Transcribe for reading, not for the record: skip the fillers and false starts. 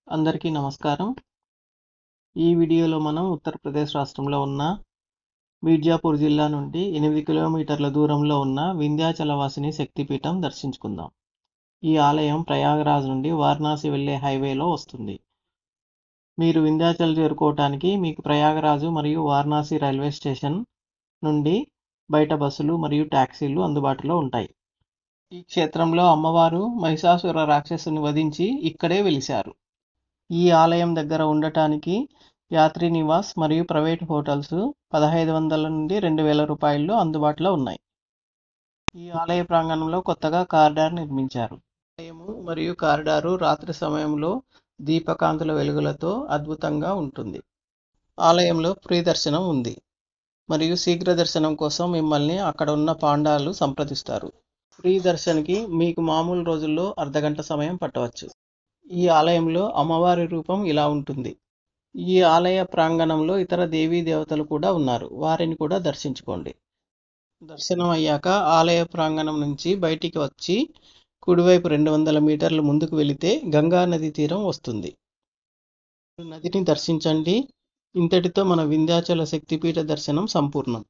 అందరికీ నమస్కారం. ఈ వీడియోలో మనం ఉత్తరప్రదేశ్ రాష్ట్రంలో ఉన్న మీర్జాపూర్ జిల్లా నుండి 8 కిలోమీటర్ల దూరంలో ఉన్న వింధ్యాచలవాసిని శక్తిపీఠం దర్శించుకుందాం. ఈ ఆలయం ప్రయాగరాజ్ నుండి వారణాసి వెళ్లే హైవేలో వస్తుంది. మీరు వింధ్యాచల్ చేరుకోవటానికి మీకు ప్రయాగరాజు మరియు వారణాసి రైల్వే స్టేషన్ నుండి బయట బస్సులు మరియు టాక్సీలు అందుబాటులో ఉంటాయి. ఈ క్షేత్రంలో అమ్మవారు మహిషాసుర రాక్షసుని వధించి ఇక్కడే వెలిశారు. ఈ ఆలయం దగ్గర ఉండటానికి యాత్రి నివాస్ మరియు ప్రైవేట్ హోటల్స్ 1500 నుండి 2000 రూపాయల్లో అందుబాటులో ఉన్నాయి. ఈ ఆలయ ప్రాంగణంలో కొత్తగా కారిడార్ నిర్మించారు. ఆలయము మరియు కారిడారు రాత్రి సమయంలో దీపకాంతుల వెలుగులతో అద్భుతంగా ఉంటుంది. ఆలయంలో ఫ్రీ దర్శనం ఉంది మరియు శీఘ్ర దర్శనం కోసం మిమ్మల్ని అక్కడ ఉన్న పాండాలు సంప్రదిస్తారు. ఫ్రీ దర్శన్కి మీకు మామూలు రోజుల్లో అర్ధగంట సమయం పట్టవచ్చు. ఈ ఆలయంలో అమ్మవారి రూపం ఇలా ఉంటుంది. ఈ ఆలయ ప్రాంగణంలో ఇతర దేవీ దేవతలు కూడా ఉన్నారు. వారిని కూడా దర్శించుకోండి. దర్శనం అయ్యాక ఆలయ ప్రాంగణం నుంచి బయటికి వచ్చి కుడివైపు 200 మీటర్లు ముందుకు వెళితే గంగా నది తీరం వస్తుంది. నదిని దర్శించండి. ఇంతటితో మన వింధ్యాచల శక్తిపీఠ దర్శనం సంపూర్ణం.